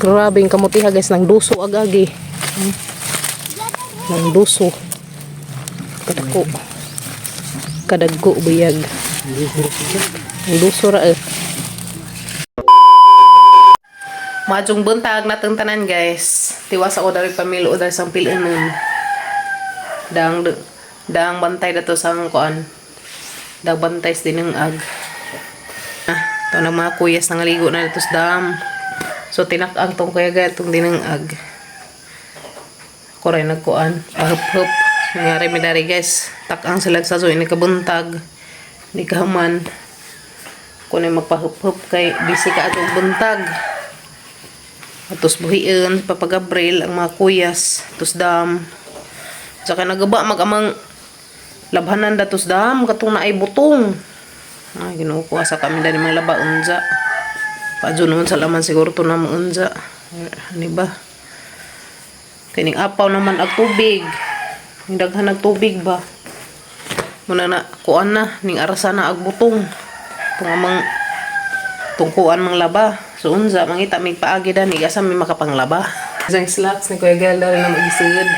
Grabe yung kamutiha guys, nang duso agagi. Nang duso. Kadagko buyag. Nang duso ra Majong buntag natong tanan guys. Tiwas ako dari pamilya o dari sang pilinon. Dang bantay dato sang kuan. Dang bantay din ng ag. Ito na mga kuyas nang ligo na dito sa dam. So tinakang tong kuya gatong din ng ag. Ako rin nagkuan. Pahup-hup. Nangyari mi dari guys. Takang sila sa so ini kabuntag. Ni kahaman. Kung na magpahup-hup kay busy ka atong buntag. Atos buhiin, papagabril ang mga kuyas, tos dam. Saka nagaba magamang labhanan datos dam, katong na ay butong. Ay, ginukuha sa kami dali mga laba unza. Padyo naman sa laman siguro to na unza. Ano ba? Kining apaw naman ag tubig. Ning daghan ag tubig ba? Muna na, kuan na, ning arasa na ag butong. Tungamang tungkuan mang laba. So unza mangita mig paagi dani asa mi makapanglaba. Isang slacks ni Kuya Gal na magisigod.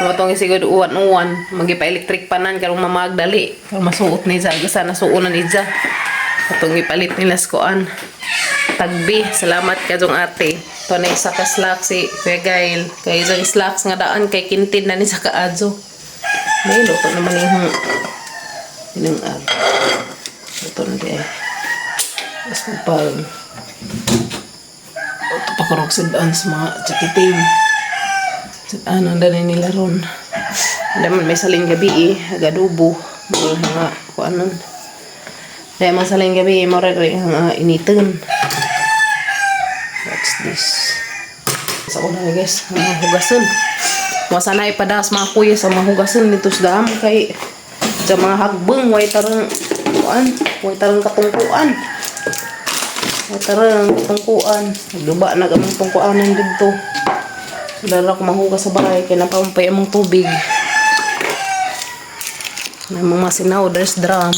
Matong isigod uwan-uwan, magipa-electric panan karong mamagdali. Karong masuot ni Zaga sana suonan ija. Atong ipalit nila skoan. Tagbi, salamat ka jong ate. To na isa ka slacks si Kuya Gail. Kay isang slacks nga daan kay kintin na ni sa kaadso. May luto naman yung inang ag. Ito na di ay. Mas magpag. Ito pa karong sidaan sa mga tsakitin. Sidaan ang dali nila ron. Daman may saling gabi agadubo. Mga kung anon. Dahil mga saling gabi maragay ang initin. What's this? Sa una guys, mga hugasan. Masanay padas mga kuya sa mga hugasan nito sa dam. Kay sa mga hagbeng, way tarang katungkuan. Tarang tungkuan. Nagduba na kamang tungkuanan dito. Dala ko mahugas sa bahay kaya napampay among tubig. May mga masinaw, there's drum.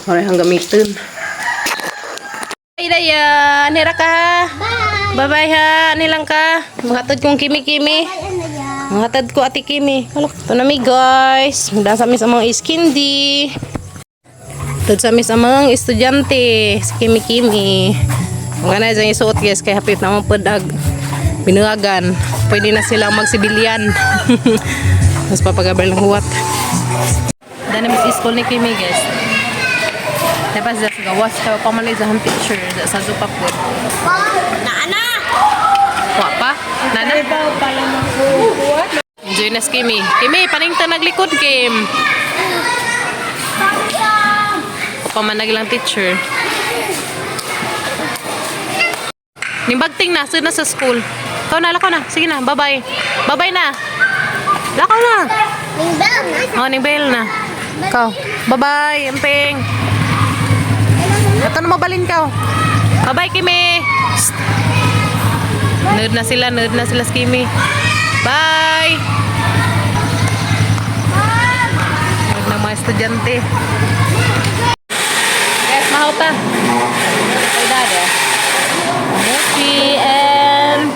Marihang gamitin. Ay daya, nira ka ha. Bye bye ha, nilang ka. Maghatod kong kimi-kimi. Maghatod ko ati kimi. Ito na mi guys. Magdasa mi sa mga iskindi. Ito sa mi sa mga estudyante. Si kimi-kimi. Mga na dyan isuot guys. Kaya hapit naman padag. Binuagan. Pwede na silang magsibilyan. Mas papagabal ng huwat. Dahil na school ni Kimi guys. Tapos sa gawas ka pamalay sa hand picture sa zupa po. Naana! Kuha pa? Nana? Enjoy na si Kimi. Kimi, paningta naglikod Kim. Pamanag lang teacher. Nimbagting na, sud na sa school. Lakaw na. Sige na, bye-bye. Bye-bye na. Lakaw na. Ningbel na. Ikaw. Bye-bye, Emping. Ito na mabalin ka. Bye-bye, Kimi. Nerd na sila si Kimi. Bye. Nerd na mga estudyante. Guys, mahota. Saudade. Muti and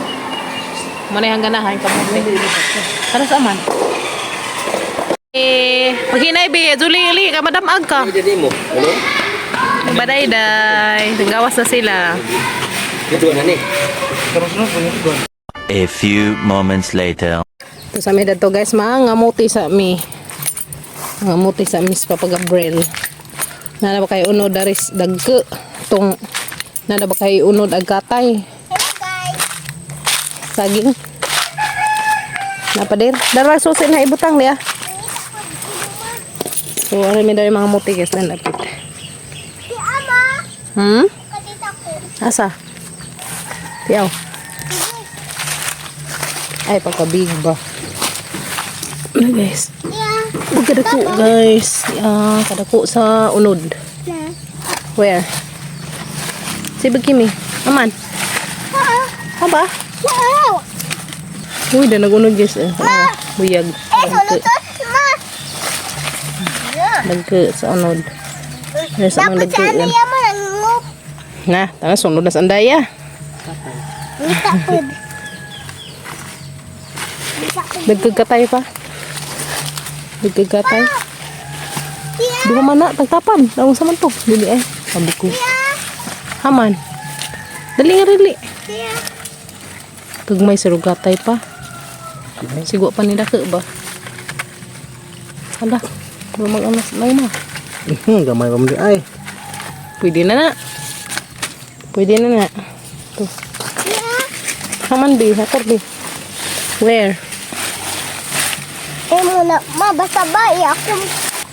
mana yang ganahan ka mo. Para sa aman. Maghinay be, Juli ka madamag ka. Jadi mo. Ano? Baday-day, gawas na sila. Ito na ni. A few moments later. Ito sa mi dato guys, mangamuti sa mi. Mangamuti sa mi sa papagabrel. Nana ba kay unod daris dagke tong nana ba kay unod agkatay. Saging. Napadir. Darwag susi na ibutang niya. So, ano may dari mga muti guys. Dan lapit. Si Ama. Kadita ko. Asa? Tiyaw. Ay, pagkabig ba? Ano guys? Huwag kadako guys. Kadako sa unod. Where? Si Bagkimi. Aman. Haba? Wow. Uy, da nagunod guys. Buyag. Dagke sa unod. Sa mga dagke yan. Dapat sana yaman ang ngop. Nah, tangan sunod na sa andaya. Takod. Nagkagatay pa. Nagkagatay. Tia, Di ba mana, tagtapan. Ang saman to. Dili eh. Sabi ko. Haman. Dali nga rili. tia. Kagmay sa rugatay pa. Sigwa pa ni dake ba? Hala. Lumang anas lang na. Gamay pa mo di ay. Pwede na na. Pwede na na. Ito. Haman bi. Hakot bi. Where? Muna, ma, basta ba? Ako.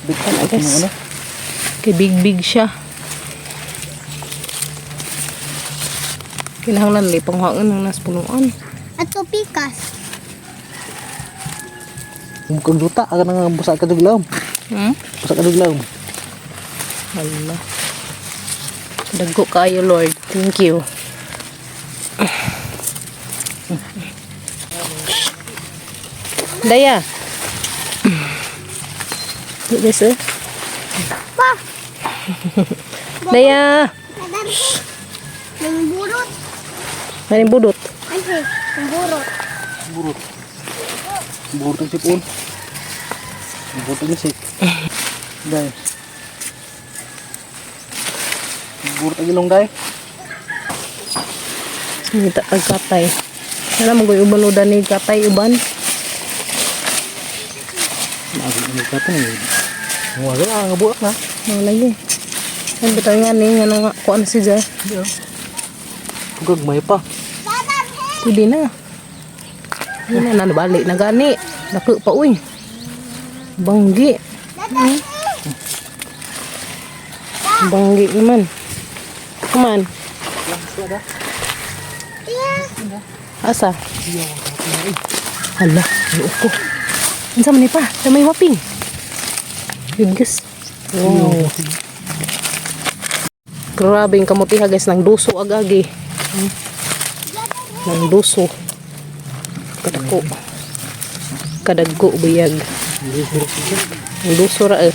Bitan agas. Kay big siya. Kinahanglan li panghangan ng nas punuan. Ato pikas. Bukang duta akan nga busa ka duglaw. Busa ka duglaw. Hala. Dagko kayo, Lord. Thank you. Daya. Look this, eh. Pa, Daya. nadar ko. Nang burot. Maning budot. Ay, nang burot. Burot ang sipon. Burot ang sip. Dai. Burot ang ilong dai. Ngita kag katay. Sana mo goy uban udan ni katay uban. Maagi ni ka to ni. Mo nga buak na. Mo lagi. Ang bitaw nga ni nga nga kuan si Ja. Gagmay pa. Pwede na. Yun na nabalik na gani. Dako pa uy. Banggi. Banggi naman. Come on. Asa? Hala, ay uko. Ansa man ni pa? Sa may waping. Bigas. Wow. Grabe yung kamutiha guys, nang duso agagi. Nang duso. Kadako. Kadaggo biyag. Nang duso ra eh.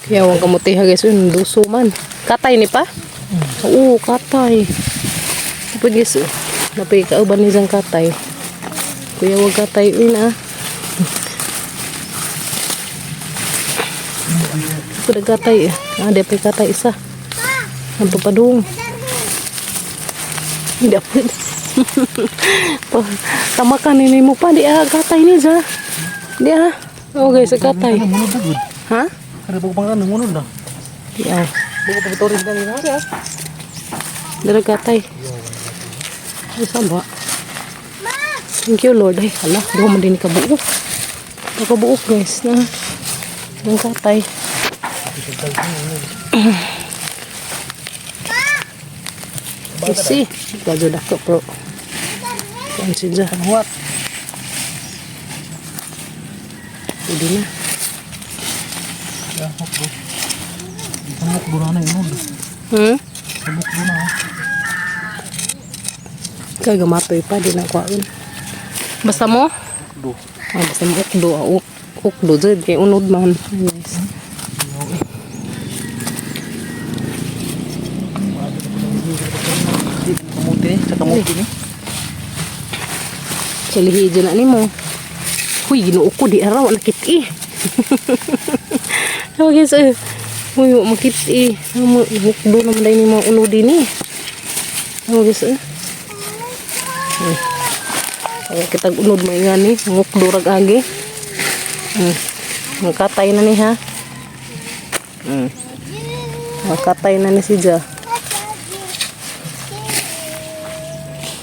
Kaya wang kamutiha guys, nang duso man. Katay ni pa? Oo, katay. Kapag guys, napay kauban ni sang katay. Kuya wag katay na. Kuda katay. Ada pa katay isa. Ang papadung. Hindi po. Tamakan ini mo pa di katay ni za. Di oh guys, katay. Ha? Kada pag pangan ngunod na. Di Buko pa bitorin ka ni na siya. Dara katay. Isa ba? Thank you Lord. Ay, hala, duha man din kabuok. Kabuok guys na. Ang katay. Kasi, gajo dako pro. Kan sila. What? Pwede na. Ya, hokbo. Samok dura na yun. Samok dura na. Kaya gamatoy pa, di na kwain. Basta mo? Do. Basta mo ukdo. Ukdo dyan, kaya unod man. Yes. Kamuti sa kamuti ni. Salihi dyan na ni mo. Huy, ginuok ko di araw, nakiti. Ano guys, huy, makiti. Ukdo naman dahil ni mga unodin ni. Ano guys, Ay, kita unod mo nga ni. Ukdo rag agi. Nakatay na ni ha. Nakatay na ni si Ja.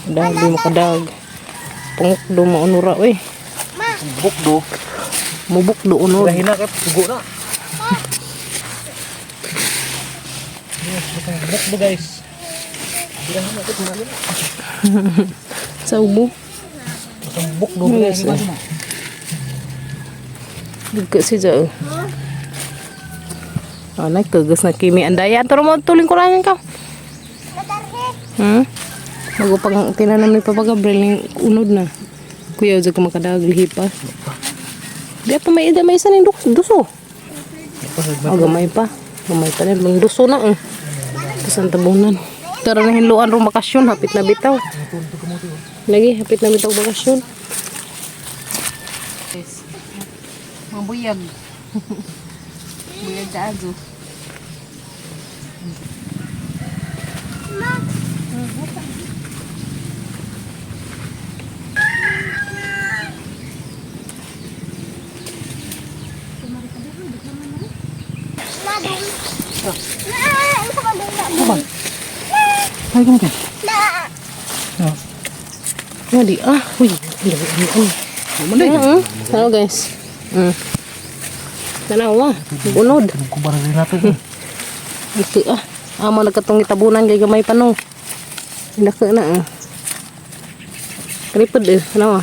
Dag, di makadag. Pangukdo mo unura, we. Bukdo. Mubukdo unod. Hina kay pugo na. Bukdo guys. Sa ubo. Bukdo Yes, guys. Dugka si Ja. Nagkagas na kimi. Andaya, antara mo tuling kurayan ka. Bago pang tinanam ni Papa Gabriel yung unod na. Kuya, dyan ka makadaglihi pa. Di pa may isa ng duso. Gamay pa. Gamay pa rin. Mang duso na. Tapos ang tabunan. Tara na hinluan rong bakasyon. Hapit na bitaw. Lagi, hapit na bitaw bakasyon. Mabuyag. Buyag ka ago. Madung. Isa ka doon na. Apa? Ay, kamu kan? Na. Hindi uy. Mana ya? Ano guys? Tanawa. Unod. Kubar rin natin. Ito Amo nagkatong itabunan kay gamay pa no. Laka na Kripod ano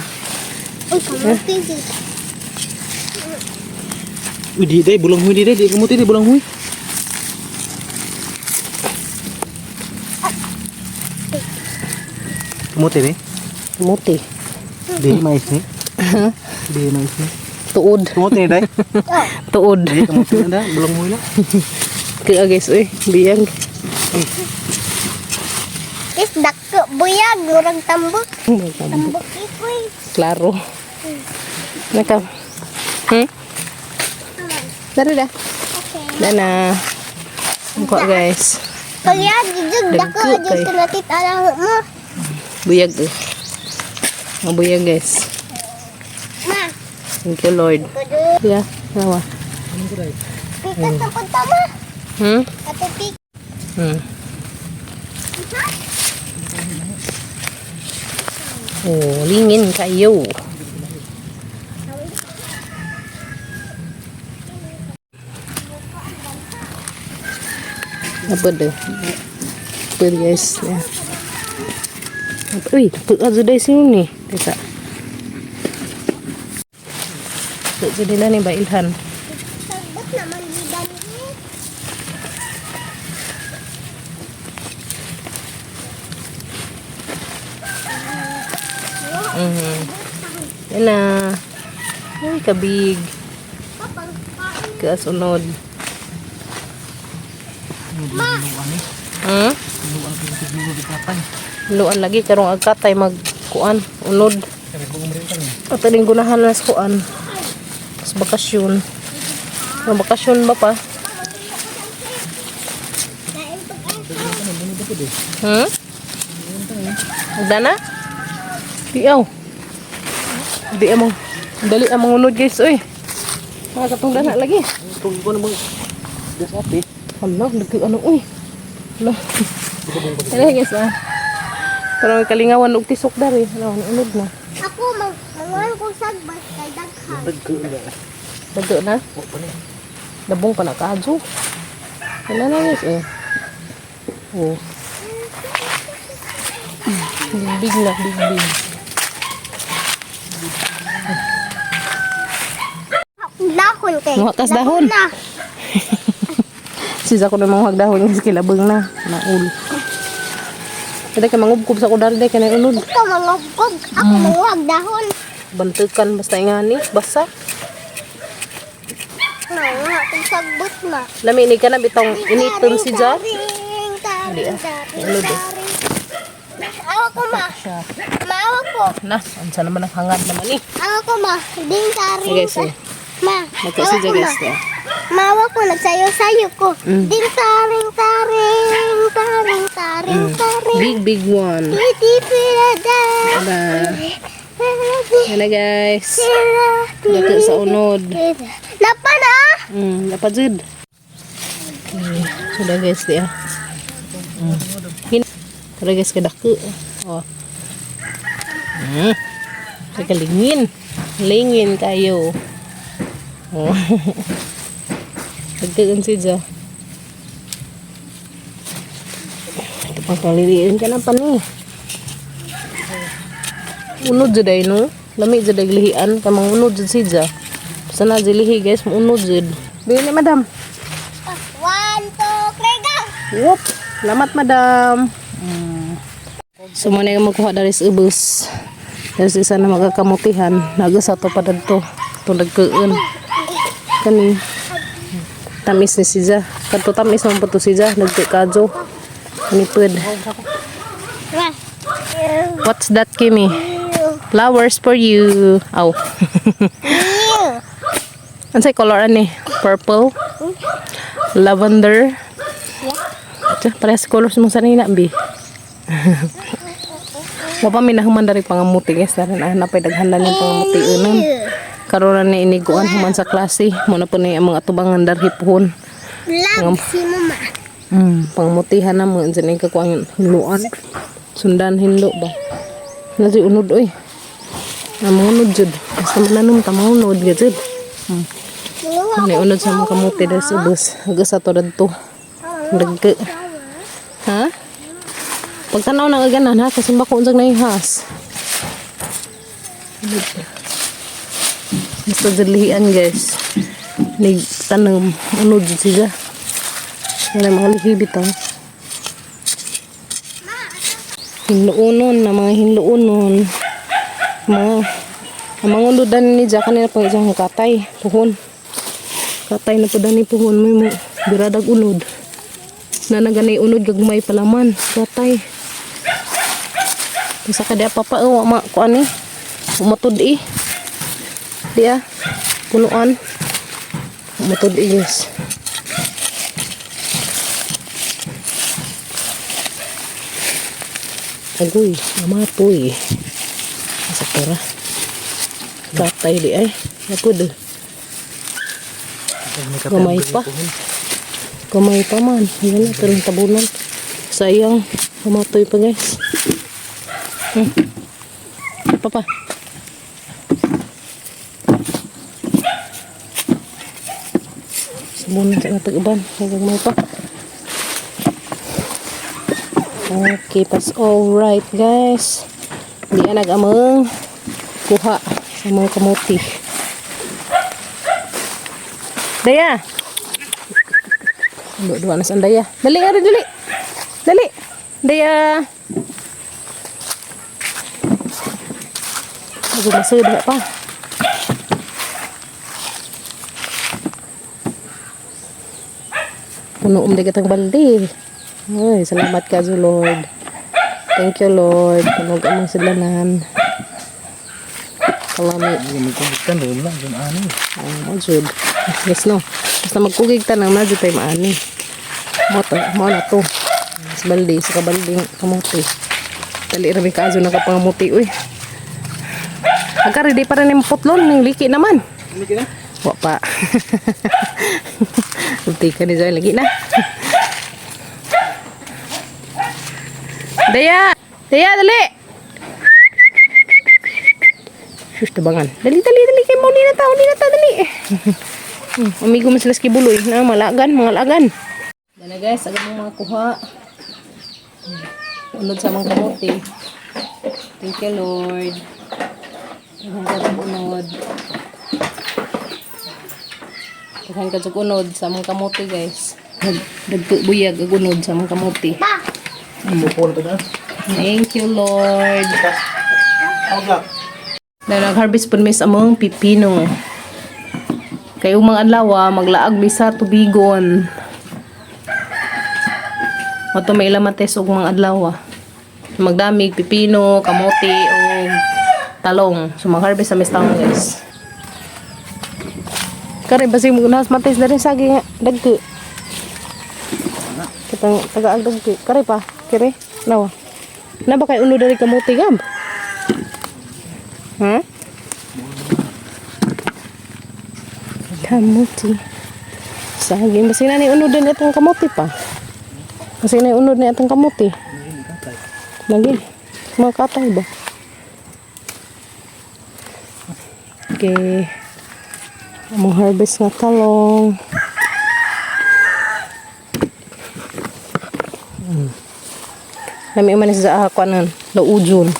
Uy, kamuti si. Uy, di deh, bulang hui di deh, di kamu tadi bulang hui. Kamu tadi, Muti. di mais nih, di mais nih. Tuod. Kamu tadi deh, Tuod. di kamu tadi dah, bulang hui lah. Kaya guys, biyang. Is dako buyag murag tambok. Tambok ikoy. Klaro. Naka. Dari dah. Okay. Dana. Engko guys. Pagyan jud dako Dagko, jud kay. tinatit alang mo. Buyag Mabuyag guys. Ma, Thank you Lord. kudu Yeah, nawa. pikas sa punta ma. Ato pik. Oh, lingin kayo. Apa dah? Apa guys? Ya. Uy, apa sudah sini? Tidak. Tak jadi lah ni Mbak Ilhan. Sagbot naman bidan ni. Yan na. Ay, kabig. Kapag Kasunod. Luan lagi karong agkatay magkuan unod. At aling gunahan na sa kuan. Sa bakasyon. Sa bakasyon ba pa? Agdana? Diyaw. Di among dali among unod guys oy. Mga katong dana lagi. Tunggu ko namang das api. Hala, nagka ano uy. Hala. Ano guys Pero may kalingawan og tisok dari. Ano, unod na. ako manguhan kong sagbot kay daghan. Dagko enggak. Dago na. Dabong pa na kaadyo. Wala na guys Oh. Big na, big. Dahon kay. Muhakas dahon. Na. Sisa ko na mga dahon yung kilabang na. Naul. Kada ka mangubkob sa kudari day ka na unod. Ikaw mangugkog. Ako manguhag dahon. Bantukan basta ingani. Basa. Manguhag kong sagbot ma. Lami ni ka na bitong initon si Jar. Taring. Unod Awa ko ma. Maawa ko. Na, ansa naman ang hangad naman ni. Awa ko ma. Ding taring. Okay guys Ma. Nagkasi awa ko, guys ma. Maawa ko. Nagsayo-sayo ko. Ding taring. Big one. Piti pirada. Ada. Yan guys. Dako sa unod. Napa na? Dapat jud. Sudah guys dia. Sudah guys kedako. Oh. Kekelingin. Lingin kayo. Oh. Dagdagan siya. Ito pang paliliin ka na pa ni. Unod jud ay no. Lami jud ay lihian kamang unod jud siya. Sana jilihi guys, unod jud. Bili madam. 1, 2, 3, go! Whoop. Selamat madam. So muna yung magkuha dari sa ubus. Dari sa isa na magkakamutihan. Nagas ato pa dito. Ito nagkaan. Kani. Tamis ni siya. Kanto tamis naman po ito siya. Nagkakadyo. Kanipod. What's that, Kimi? Flowers for you. Aw. Ansay color ani? Purple, lavender. Tiyan, parehas colors mo sa nina, bi. Wapa minahuman dari pangamuti guys. Dari napay daghanan yung pangamuti unan. Karoon ni iniguan human sa klase. Muna po ni mga atubangan dari pohon. Lag si mama. Pangmutihan na mo. Diyan ay kakuang hinluan. Sundan hinlo ba? Nasi unod oy. Namunod jud. Basta mananong tamunod jud. Ni unod sa mga kamuti dari sa ubos. Haga sa to dadto. Dagke. Ha? Pagtanaw na kaganan ha. Kasi bako unsag na ihas. Basta dilihan guys. Ni tanam. Unod jud siya. Yan ang mga lihibit ha. Hinluunon na mga hinluunon. Mga undudan ni Jack kanina pang isang katay. Puhon. Katay na po dani puhon. May mo biradag unod. Na naganay unod gagmay palaman. Katay. Bisa ka dia papa ma ko ani. Umatud Dia punuan. Umatud guys. Agoy, amatoy. Asa pera. Katay di ay. Apod. Gamay pa. Gamay pa man. Yan na, pero tabunan. Sayang. Amatoy pa guys. Papa. Sabunan sa natag-uban. Gamay pa. Okay, pas alright guys. Hindi nag-amang kuha sa mga kamuti. Daya. Dua na sa Daya. Dali nga rin, dali. Dali. Daya. Masud pa. Puno di katang balde. Ay, salamat ka so Lord. Thank you Lord. Tunog among silanan. Kalami. Magkubukan doon lang. Doon ani. Jud. Yes no. Basta magkugig ta nang nadyo tayo maani. Mo na to. Sa balde, sa kabalding kamuti. Dali rabi ka na kapangamuti uy. Agka ready pa rin yung putlon. Yung liki naman. Liki na? Wa pa. Ulti ka ni Zoy lagi na. Daya! Daya, dali! Shush, tabangan. Dali, kay mo, di na ta, dali. Amigo mo sila skibuloy na malagan, mga lagan. Dala guys, agad mong mga kuha. Unod sa mga kamote. Thank you, Lord. Hanggang unod. Hanggang unod sa mga kamote, guys. Dagpubuyag, agunod sa mga kamote. Thank you, Lord. Na nag-harvest po mis among pipino. Kayo mga adlaw maglaag mi sa tubigon. Mato may ilamates og mga adlaw. Magdamig pipino, kamote o talong. So mag-harvest sa mis taon guys. Kare basi mo nas mates dari sagi dagko. Kitang taga dagko. Kare pa. Kire, nawa. Na ba kay uno dari kamuti gab? Ha? Kamuti. Saging basi na ni uno din itong kamuti pa. Basi na uno ni itong kamuti. Lagi. Mga katay ba? Okay. Among harvest nga talong. Nami man sa akanan, laujon.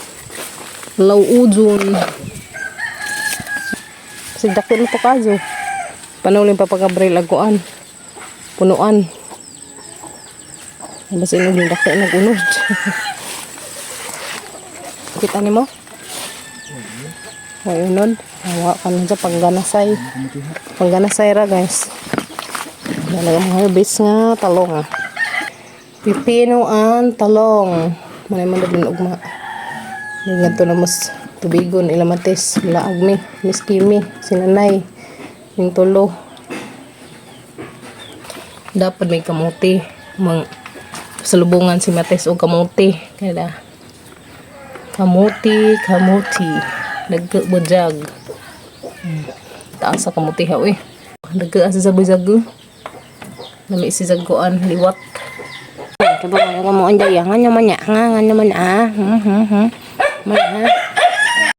Sigdakot na to kaso. Panulin pa pagkabril aguan. Punuan. Basta inog dakot nag-unod. Kita ni mo? Ay unod. Hawa ka na sa pangganasay. Pangganasay ra guys. Dalagang harvest nga talong. Pipino ang talong. Manay man din ugma. Ganto na mas tubigon ilamates laag mi, Miss Kimi, sinanay. Yung tulo. Dapat may kamuti. Salubungan si Mates o kamuti. Kaya kamuti. Nagbujag. Taas sa kamuti ha, uy. Nagkaasa sa bujag. Nami si Zaguan, liwat. Coba mo ang daya. Nga naman ah. Man ha.